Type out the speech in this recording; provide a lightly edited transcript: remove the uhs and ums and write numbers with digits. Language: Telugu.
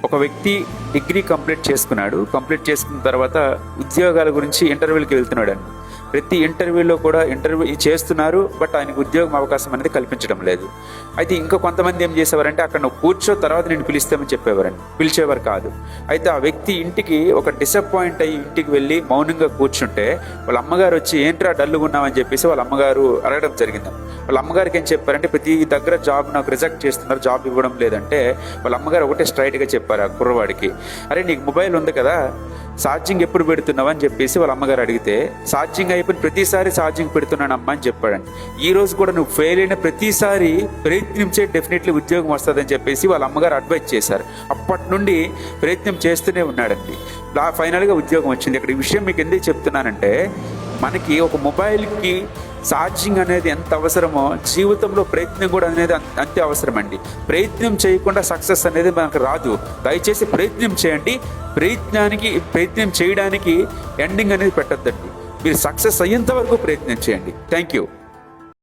ఒక వ్యక్తి డిగ్రీ కంప్లీట్ చేసుకున్న తర్వాత ఉద్యోగాల గురించి ఇంటర్వ్యూలకి వెళ్తున్నాడు అండి. ప్రతి ఇంటర్వ్యూలో కూడా ఇంటర్వ్యూ చేస్తున్నారు, బట్ ఆయనకు ఉద్యోగం అవకాశం అనేది కల్పించడం లేదు. అయితే ఇంకా కొంతమంది ఏం చేసేవారంటే అక్కడ నువ్వు కూర్చో, తర్వాత నేను పిలుస్తామని చెప్పేవారండి, పిలిచేవారు కాదు. అయితే ఆ వ్యక్తి ఇంటికి ఒక డిసప్పాయింట్ అయ్యి ఇంటికి వెళ్ళి మౌనంగా కూర్చుంటే వాళ్ళ అమ్మగారు వచ్చి ఏంట్రా డల్లుగా ఉన్నామని చెప్పేసి వాళ్ళ అమ్మగారు అడగడం జరిగింది. వాళ్ళ అమ్మగారికి ఏం చెప్పారంటే ప్రతి దగ్గర జాబ్ నాకు రిజెక్ట్ చేస్తున్నారు, జాబ్ ఇవ్వడం లేదంటే వాళ్ళ అమ్మగారు ఒకటే స్ట్రైట్గా చెప్పారు ఆ కుర్రవాడికి, అరే నీకు మొబైల్ ఉంది కదా, ఛార్జింగ్ ఎప్పుడు పెడుతున్నావు అని చెప్పేసి వాళ్ళ అమ్మగారు అడిగితే ఛార్జింగ్ అయిపోయిన ప్రతిసారి ఛార్జింగ్ పెడుతున్నానమ్మా అని చెప్పాడండి. ఈ రోజు కూడా నువ్వు ఫెయిల్ అయిన ప్రతిసారి ప్రయత్నించే డెఫినెట్లీ ఉద్యోగం వస్తుందని చెప్పేసి వాళ్ళ అమ్మగారు అడ్వైజ్ చేశారు. అప్పటి నుండి ప్రయత్నం చేస్తూనే ఉన్నాడండి. ఫైనల్గా ఉద్యోగం వచ్చింది. ఇక్కడ ఈ విషయం మీకు ఎందుకు చెప్తున్నానంటే మనకి ఒక మొబైల్కి ఛార్జింగ్ అనేది ఎంత అవసరమో జీవితంలో ప్రయత్నం కూడా అనేది అంతే అవసరం అండి. ప్రయత్నం చేయకుండా సక్సెస్ అనేది మనకు రాదు. దయచేసి ప్రయత్నం చేయండి. ప్రయత్నం చేయడానికి ఎండింగ్ అనేది పెట్టద్దండి. మీరు సక్సెస్ అయ్యేంత వరకు ప్రయత్నం చేయండి. Thank you.